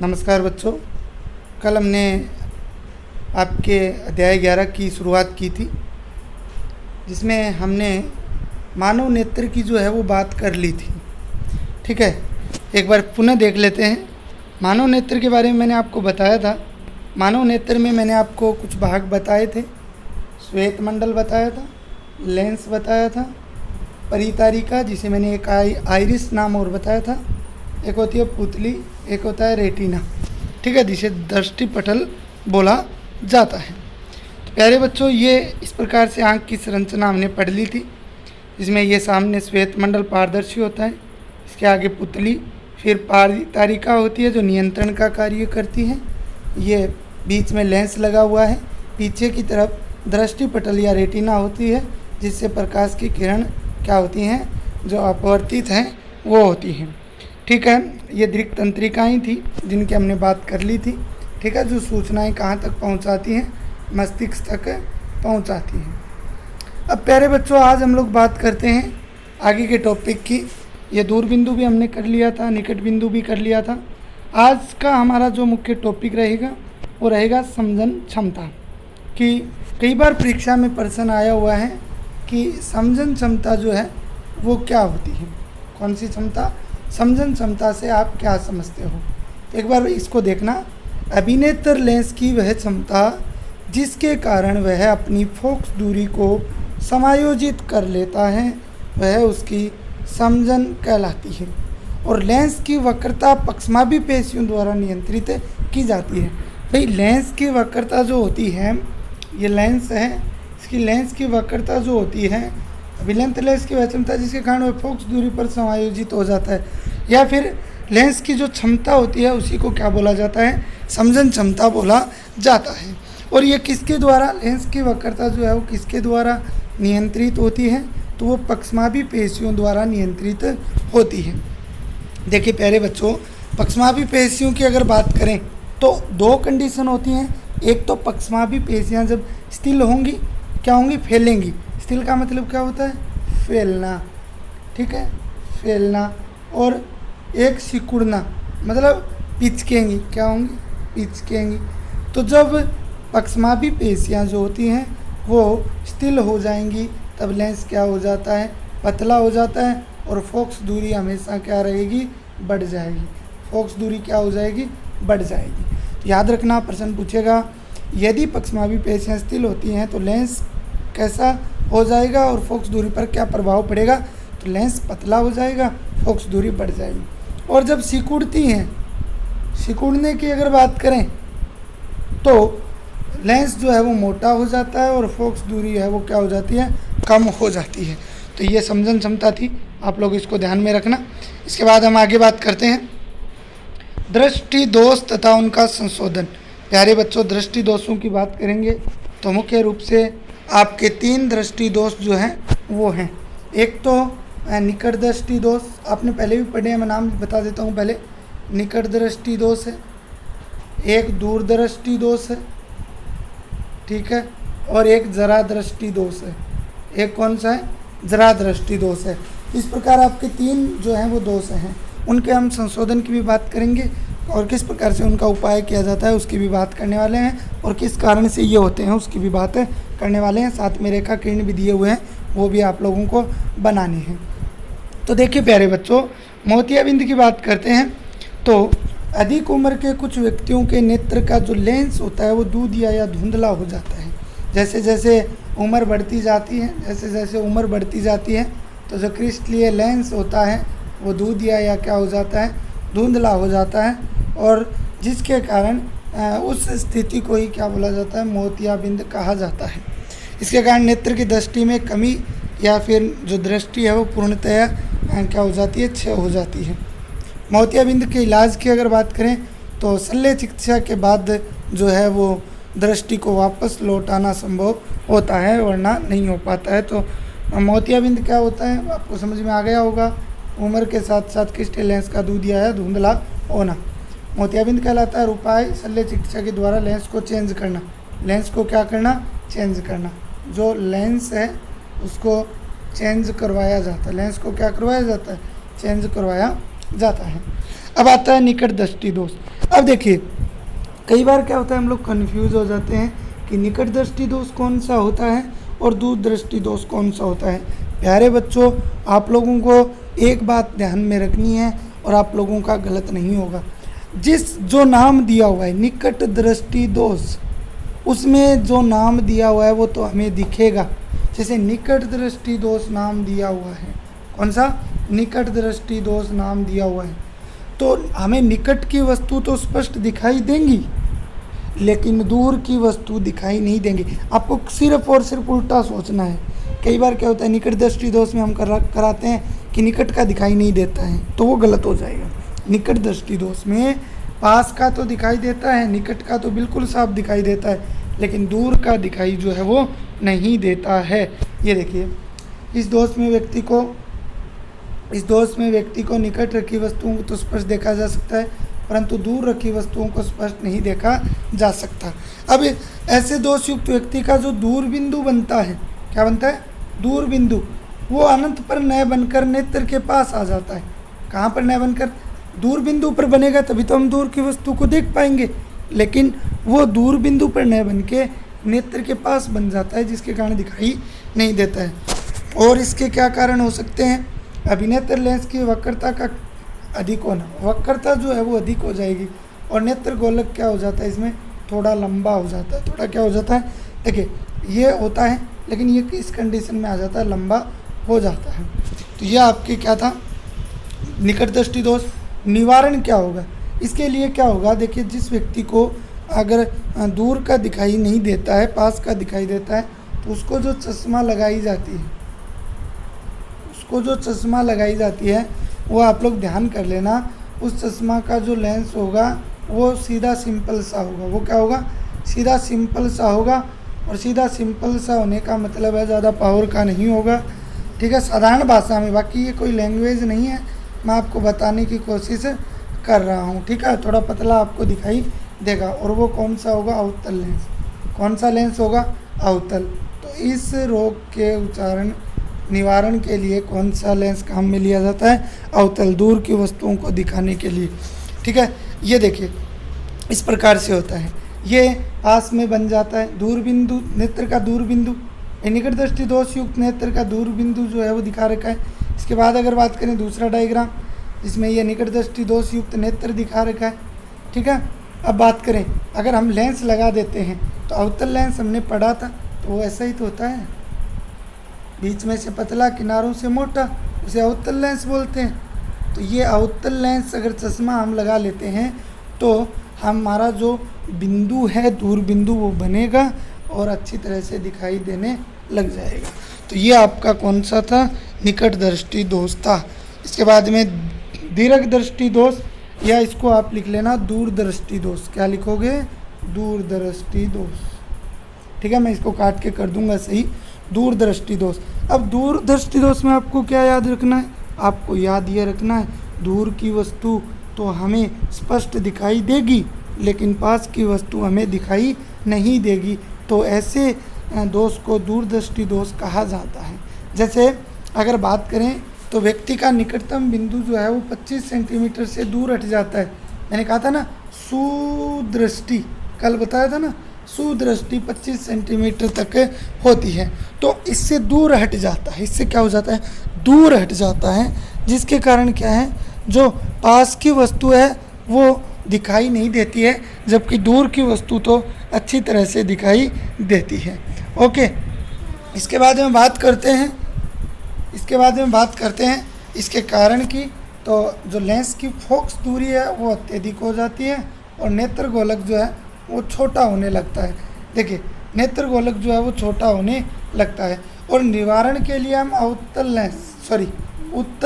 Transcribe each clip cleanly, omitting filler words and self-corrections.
नमस्कार बच्चों। कल हमने आपके अध्याय 11 की शुरुआत की थी, जिसमें हमने मानव नेत्र की जो है वो बात कर ली थी। ठीक है, एक बार पुनः देख लेते हैं। मानव नेत्र के बारे में मैंने आपको बताया था। मानव नेत्र में मैंने आपको कुछ भाग बताए थे। श्वेत मंडल बताया था, लेंस बताया था, परितारिका जिसे मैंने एक आइरिस नाम और बताया था, एक होती है पुतली, एक होता है रेटिना। ठीक है, जिसे दृष्टि पटल बोला जाता है। तो प्यारे बच्चों, ये इस प्रकार से आँख की संरचना हमने पढ़ ली थी, जिसमें ये सामने श्वेत मंडल पारदर्शी होता है, इसके आगे पुतली, फिर परितारिका होती है जो नियंत्रण का कार्य करती है, ये बीच में लेंस लगा हुआ है, पीछे की तरफ दृष्टि पटल या रेटिना होती है, जिससे प्रकाश की किरण क्या होती हैं, जो अपवर्तित हैं वो होती हैं। ठीक है, ये दृक् तंत्रिकाएँ थी जिनकी हमने बात कर ली थी। ठीक है, जो सूचनाएं कहाँ तक पहुँचाती हैं, मस्तिष्क तक पहुँचाती हैं। अब प्यारे बच्चों, आज हम लोग बात करते हैं आगे के टॉपिक की। ये दूर बिंदु भी हमने कर लिया था, निकट बिंदु भी कर लिया था। आज का हमारा जो मुख्य टॉपिक रहेगा वो रहेगा समझन क्षमता। कि कई बार परीक्षा में प्रश्न आया हुआ है कि समझन क्षमता जो है वो क्या होती है। कौन सी क्षमता? समझन क्षमता से आप क्या समझते हो? तो एक बार इसको देखना। अभिनेत्र लेंस की वह क्षमता जिसके कारण वह अपनी फोकस दूरी को समायोजित कर लेता है, वह उसकी समझन कहलाती है। और लेंस की वक्रता पक्षमापी पेशियों द्वारा नियंत्रित की जाती है। भाई, लेंस की वक्रता जो होती है, ये लेंस है, इसकी लेंस की वक्रता जो होती है, अभिलेंस लेंस की वह क्षमता जिसके कारण वह फोकस दूरी पर समायोजित हो जाता है, या फिर लेंस की जो क्षमता होती है उसी को क्या बोला जाता है? समझन क्षमता बोला जाता है। और ये किसके द्वारा, लेंस की वक्रता जो है वो किसके द्वारा नियंत्रित होती है? तो वो पक्षमापी पेशियों द्वारा नियंत्रित होती है। देखिए प्यारे बच्चों, पक्षमापी पेशियों की अगर बात करें तो दो कंडीशन होती हैं। एक तो पक्षमापी पेशियाँ जब स्थिर होंगी, क्या होंगी? फैलेंगी। स्थिर का मतलब क्या होता है? फैलना। ठीक है, फैलना। और एक सिकुड़ना मतलब पिचकेंगी। क्या होंगी? पिचकेंगी। तो जब पक्षमापी पेशियाँ जो होती हैं वो स्थिर हो जाएंगी, तब लेंस क्या हो जाता है? पतला हो जाता है, और फोकस दूरी हमेशा क्या रहेगी? बढ़ जाएगी। फोकस दूरी क्या हो जाएगी? बढ़ जाएगी। तो याद रखना, प्रश्न पूछेगा यदि पक्षमापी पेशियाँ स्थिर होती हैं तो लेंस कैसा हो जाएगा और फोकस दूरी पर क्या प्रभाव पड़ेगा? तो लेंस पतला हो जाएगा, फोकस दूरी बढ़ जाएगी। और जब सिकुड़ती हैं, सिकुड़ने की अगर बात करें तो लेंस जो है वो मोटा हो जाता है और फोकस दूरी है वो क्या हो जाती है? कम हो जाती है। तो ये समझन क्षमता थी, आप लोग इसको ध्यान में रखना। इसके बाद हम आगे बात करते हैं दृष्टि दोष तथा उनका संशोधन। प्यारे बच्चों, दृष्टि दोषों की बात करेंगे तो मुख्य रूप से आपके 3 दृष्टि दोष जो हैं वो हैं। एक तो निकट दृष्टि दोष, आपने पहले भी पढ़े हैं, मैं नाम बता देता हूँ पहले। निकट दृष्टि दोष है, एक दूरदृष्टि दोष है, ठीक है, और एक जरा दृष्टि दोष है। एक कौन सा है? जरा दृष्टि दोष है। इस प्रकार आपके 3 जो हैं वो दोष हैं। उनके हम संशोधन की भी बात करेंगे और किस प्रकार से उनका उपाय किया जाता है उसकी भी बात करने वाले हैं, और किस कारण से ये होते हैं उसकी भी बात करने वाले हैं। साथ में रेखा किरण भी दिए हुए हैं, वो भी आप लोगों को बनाने हैं। तो देखिए प्यारे बच्चों, मोतियाबिंद की बात करते हैं तो अधिक उम्र के कुछ व्यक्तियों के नेत्र का जो लेंस होता है वो दूधिया या धुंधला हो जाता है। जैसे जैसे उम्र बढ़ती जाती है, जैसे जैसे उम्र बढ़ती जाती है तो जो क्रिस्टलीय लेंस होता है वो दूधिया या क्या हो जाता है? धुंधला हो जाता है, और जिसके कारण उस स्थिति को ही क्या बोला जाता है? मोतियाबिंद कहा जाता है। इसके कारण नेत्र की दृष्टि में कमी या फिर जो दृष्टि है वो पूर्णतया क्या हो जाती है? क्षय हो जाती है। मोतियाबिंद के इलाज की अगर बात करें तो शल्य चिकित्सा के बाद जो है वो दृष्टि को वापस लौटाना संभव होता है, वरना नहीं हो पाता है। तो मोतियाबिंद क्या होता है आपको समझ में आ गया होगा। उम्र के साथ साथ क्रिस्टल लेंस का दूधिया या धुंधला होना मोतियाबिंद कहलाता है। उपाय शल्य चिकित्सा के द्वारा लेंस को चेंज करना। लेंस को क्या करना? चेंज करना। जो लेंस है उसको चेंज करवाया जाता है। लेंस को क्या करवाया जाता है? चेंज करवाया जाता है। अब आता है निकट दृष्टि दोष। अब देखिए कई बार क्या होता है, हम लोग कन्फ्यूज हो जाते हैं कि निकट दृष्टि दोष कौन सा होता है और दूर दृष्टि दोष कौन सा होता है। प्यारे बच्चों, आप लोगों को एक बात ध्यान में रखनी है और आप लोगों का गलत नहीं होगा। जो नाम दिया हुआ है निकट दृष्टि दोष, उसमें जो नाम दिया हुआ है वो तो हमें दिखेगा। जैसे निकट दृष्टि दोष नाम दिया हुआ है, कौन सा, निकट दृष्टि दोष नाम दिया हुआ है, तो हमें निकट की वस्तु तो स्पष्ट दिखाई देंगी लेकिन दूर की वस्तु दिखाई नहीं देंगी। आपको सिर्फ और सिर्फ उल्टा सोचना है। कई बार क्या होता है, निकट दृष्टि दोष में हम कराते हैं कि निकट का दिखाई नहीं देता है, तो वो गलत हो जाएगा। निकट दृष्टि दोष में पास का तो दिखाई देता है, निकट का तो बिल्कुल साफ दिखाई देता है, लेकिन दूर का दिखाई जो है वो नहीं देता है। ये देखिए इस दोष में व्यक्ति को निकट रखी वस्तुओं को तो स्पष्ट देखा जा सकता है, परंतु दूर रखी वस्तुओं को स्पष्ट नहीं देखा जा सकता। अब ऐसे दोष युक्त व्यक्ति का जो दूर बिंदु बनता है, क्या बनता है, दूर बिंदु, वो अनंत पर न बनकर नेत्र के पास आ जाता है। कहाँ पर न बनकर, दूर बिंदु पर बनेगा तभी तो हम दूर की वस्तु को देख पाएंगे, लेकिन वो दूर बिंदु पर न बन के नेत्र के पास बन जाता है, जिसके कारण दिखाई नहीं देता है। और इसके क्या कारण हो सकते हैं, अभिनेत्र लेंस की वक्रता का अधिक होना, वक्रता जो है वो अधिक हो जाएगी और नेत्र गोलक क्या हो जाता है, इसमें थोड़ा लंबा हो जाता है, थोड़ा क्या हो जाता है, देखिए ये होता है, लेकिन ये इस कंडीशन में आ जाता है, लंबा हो जाता है। तो ये आपके क्या था, निकट दृष्टि दोष। निवारण क्या होगा, इसके लिए क्या होगा, देखिए जिस व्यक्ति को अगर दूर का दिखाई नहीं देता है, पास का दिखाई देता है, तो उसको जो चश्मा लगाई जाती है, वो आप लोग ध्यान कर लेना, उस चश्मा का जो लेंस होगा वो सीधा सिंपल सा होगा। वो क्या होगा, सीधा सिंपल सा होगा। और सीधा सिंपल सा होने का मतलब है ज़्यादा पावर का नहीं होगा, ठीक है, साधारण भाषा में। बाकी ये कोई लैंग्वेज नहीं है, मैं आपको बताने की कोशिश कर रहा हूँ, ठीक है। थोड़ा पतला आपको दिखाई देगा। और वो कौन सा होगा, अवतल लेंस। कौन सा लेंस होगा, अवतल। तो इस रोग के निवारण के लिए कौन सा लेंस काम में लिया जाता है, अवतल, दूर की वस्तुओं को दिखाने के लिए, ठीक है। ये देखिए इस प्रकार से होता है, ये पास में बन जाता है, दूर बिंदु, नेत्र का दूर बिंदु, निकट दृष्टि दोष युक्त नेत्र का दूर बिंदु जो है वो दिखा रखा है। इसके बाद अगर बात करें दूसरा डायग्राम, इसमें ये निकट दृष्टि दोष युक्त नेत्र दिखा रखा है, ठीक है। अब बात करें, अगर हम लेंस लगा देते हैं तो अवतल लेंस हमने पढ़ा था, तो वो ऐसा ही तो होता है, बीच में से पतला, किनारों से मोटा, उसे अवतल लेंस बोलते हैं। तो ये अवतल लेंस अगर चश्मा हम लगा लेते हैं तो हमारा जो बिंदु है, दूर बिंदु, वो बनेगा और अच्छी तरह से दिखाई देने लग जाएगा। तो ये आपका कौन सा था, निकट दृष्टि दोष था। इसके बाद में दीर्घ दृष्टि दोष, या इसको आप लिख लेना दूर दृष्टि दोष। क्या लिखोगे, दूर दृष्टि दोष, ठीक है। मैं इसको काट के कर दूंगा सही, दूर दृष्टि दोष। अब दूर दृष्टि दोष में आपको क्या याद रखना है, आपको याद ये रखना है, दूर की वस्तु तो हमें स्पष्ट दिखाई देगी लेकिन पास की वस्तु हमें दिखाई नहीं देगी। तो ऐसे दोष को दूर दृष्टि दोष कहा जाता है। जैसे अगर बात करें तो व्यक्ति का निकटतम बिंदु जो है वो 25 सेंटीमीटर से दूर हट जाता है। मैंने कहा था ना सुदृष्टि, कल बताया था ना, सुदृष्टि 25 सेंटीमीटर तक होती है, तो इससे दूर हट जाता है। इससे क्या हो जाता है, दूर हट जाता है, जिसके कारण क्या है, जो पास की वस्तु है वो दिखाई नहीं देती है, जबकि दूर की वस्तु तो अच्छी तरह से दिखाई देती है। ओके, इसके बाद में बात करते हैं इसके कारण की। तो जो लेंस की फोकस दूरी है वो अत्यधिक हो जाती है और नेत्र गोलक जो है वो छोटा होने लगता है। देखिए नेत्र गोलक जो है वो छोटा होने लगता है। और निवारण के लिए हम उत्तल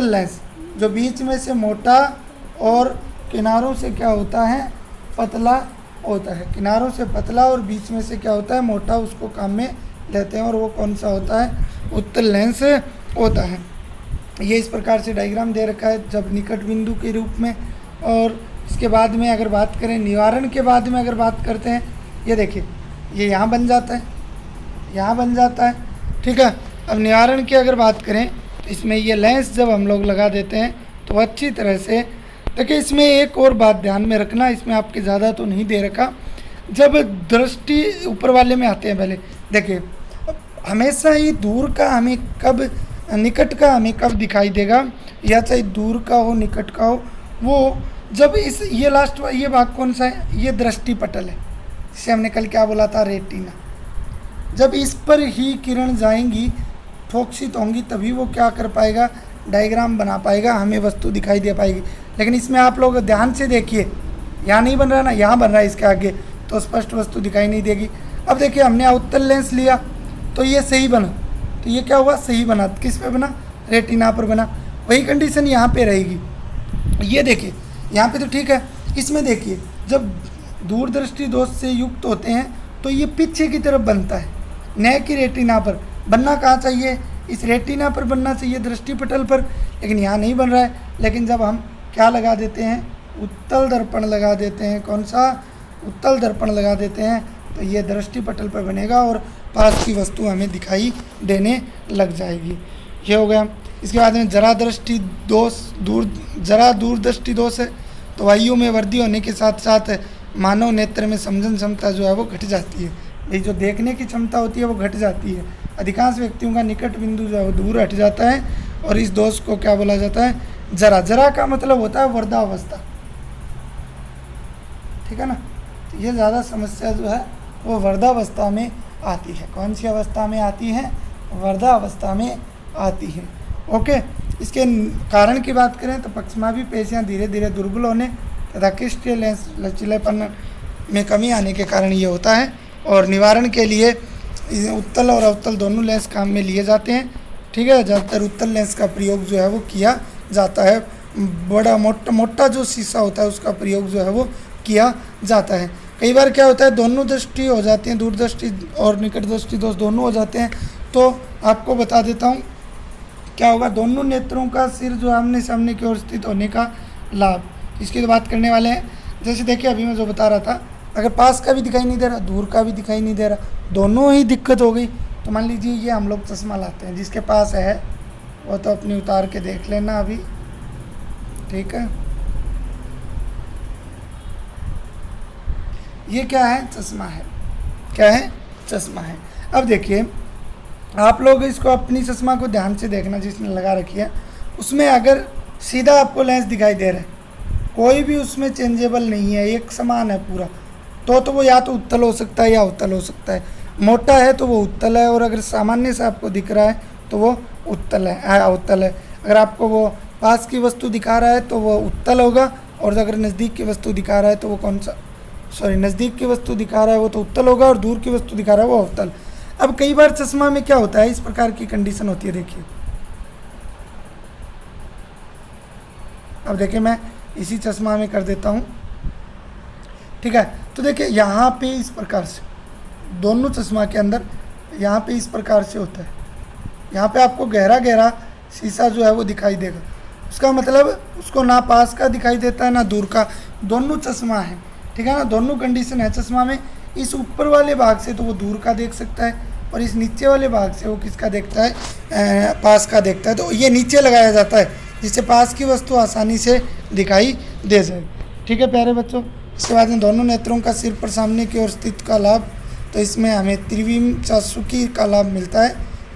लेंस जो बीच में से मोटा और किनारों से क्या होता है, पतला होता है, किनारों से पतला और बीच में से क्या होता है, मोटा, उसको काम में लेते हैं और वो कौन सा होता है, उत्तल लेंस होता है। ये इस प्रकार से डायग्राम दे रखा है जब निकट बिंदु के रूप में। और इसके बाद में अगर बात करें निवारण के बाद में अगर बात करते हैं, ये देखिए ये यहाँ बन जाता है, यहाँ बन जाता है, ठीक है। अब निवारण की अगर बात करें तो इसमें ये लेंस जब हम लोग लगा देते हैं तो अच्छी तरह से देखिए इसमें एक और बात ध्यान में रखना, इसमें आपके ज़्यादा तो नहीं दे रखा। जब दृष्टि ऊपर वाले में आते हैं, पहले देखिए हमेशा ही दूर का हमें कब, निकट का हमें कब दिखाई देगा, या चाहे दूर का हो निकट का हो, वो जब इस ये लास्ट ये भाग कौन सा है, ये दृष्टि पटल है, जिसे हमने कल क्या बोला था, रेटिना। जब इस पर ही किरण जाएंगी, फोकसित होंगी, तभी वो क्या कर पाएगा, डायग्राम बना पाएगा, हमें वस्तु दिखाई दे पाएगी। लेकिन इसमें आप लोग ध्यान से देखिए, यहाँ नहीं बन रहा ना, यहाँ बन रहा है इसके आगे, तो स्पष्ट वस्तु दिखाई नहीं देगी। अब देखिए हमने अवतल लेंस लिया तो ये सही बना, तो ये क्या हुआ, सही बना, किस पे बना, रेटिना पर बना। वही कंडीशन यहाँ पे रहेगी। ये देखिए यहाँ पे तो ठीक है, इसमें देखिए जब दूरदृष्टि दोष से युक्त होते हैं तो ये पीछे की तरफ बनता है, न कि रेटिना पर। बनना कहाँ चाहिए, इस रेटिना पर बनना चाहिए, दृष्टि पटल पर, लेकिन यहाँ नहीं बन रहा है। लेकिन जब हम क्या लगा देते हैं, उत्तल दर्पण लगा देते हैं, कौन सा, उत्तल दर्पण लगा देते हैं, तो ये दृष्टि पटल पर बनेगा और पास की वस्तु हमें दिखाई देने लग जाएगी। ये हो गया। इसके बाद में जरा दृष्टि दोष, जरा दूरदृष्टि दोष है, तो वायु में वृद्धि होने के साथ साथ मानव नेत्र में समझन क्षमता जो है वो घट जाती है। ये जो देखने की क्षमता होती है वो घट जाती है। अधिकांश व्यक्तियों का निकट बिंदु जो है वो दूर हट जाता है, और इस दोष को क्या बोला जाता है, जरा। जरा का मतलब होता है वृद्धावस्था, ठीक है ना। तो ये ज़्यादा समस्या जो है वो वृद्धावस्था में आती है। कौन सी अवस्था में आती है, वृद्धावस्था में आती है। ओके, इसके कारण की बात करें तो पक्षमापी पेशियाँ धीरे धीरे दुर्बल होने तथा क्रिस्टलीय लेंस लचीलेपन में कमी आने के कारण ये होता है। और निवारण के लिए उत्तल और अवतल दोनों लेंस काम में लिए जाते हैं, ठीक है। ज़्यादातर उत्तल लेंस का प्रयोग जो है वो किया जाता है, बड़ा मोटा जो शीशा होता है उसका प्रयोग जो है वो किया जाता है। कई बार क्या होता है, दोनों दृष्टि हो जाती हैं, दूरदृष्टि और निकट दृष्टि दोष दोनों हो जाते हैं। तो आपको बता देता हूँ क्या होगा, दोनों नेत्रों का सिर जो आमने सामने की ओर स्थित होने का लाभ, इसकी तो बात करने वाले हैं। जैसे देखिए अभी मैं जो बता रहा था, अगर पास का भी दिखाई नहीं दे रहा, दूर का भी दिखाई नहीं दे रहा, दोनों ही दिक्कत हो गई, तो मान लीजिए ये हम लोग चश्मा लाते हैं, जिसके पास है वो तो अपनी उतार के देख लेना अभी, ठीक है। ये क्या है, चश्मा है, क्या है, चश्मा है। अब देखिए आप लोग इसको अपनी चश्मा को ध्यान से देखना, जिसने लगा रखी है उसमें अगर सीधा आपको लेंस दिखाई दे रहा है, कोई भी उसमें चेंजेबल नहीं है, एक समान है पूरा, तो वो या तो उत्तल हो सकता है या अवतल हो सकता है। मोटा है तो वो उत्तल है, और अगर सामान्य से आपको दिख रहा है तो वो उत्तल है, अवतल है। अगर आपको वो पास की वस्तु दिखा रहा है तो वो उत्तल होगा, और अगर नज़दीक की वस्तु दिखा रहा है तो वो कौन सा, नज़दीक की वस्तु दिखा रहा है वो तो उत्तल होगा, और दूर की वस्तु दिखा रहा है वो अवतल। अब कई बार चश्मा में क्या होता है, इस प्रकार की कंडीशन होती है, देखिए। अब देखिए मैं इसी चश्मा में कर देता हूँ, ठीक है। तो देखिए यहाँ पे इस प्रकार से, दोनों चश्मा के अंदर यहाँ पे इस प्रकार से होता है, यहाँ पे आपको गहरा गहरा शीशा जो है वो दिखाई देगा। उसका मतलब उसको ना पास का दिखाई देता है ना दूर का, दोनों चश्मा है, ठीक है ना, दोनों कंडीशन है चश्मा में। इस ऊपर वाले भाग से तो वो दूर का देख सकता है, और इस नीचे वाले भाग से वो किसका देखता है, पास का देखता है। तो ये नीचे लगाया जाता है जिससे पास की वस्तु आसानी से दिखाई दे जाए, ठीक है प्यारे बच्चों। इसके बाद में दोनों नेत्रों का सिर पर सामने की ओर स्थित का लाभ, तो इसमें हमें त्रिविम चासुकी का लाभ मिलता है।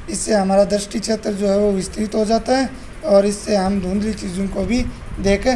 इससे हमारा दृष्टि क्षेत्र जो है वो विस्तृत हो जाता है, और इससे हम धुंधली चीज़ों को भी देख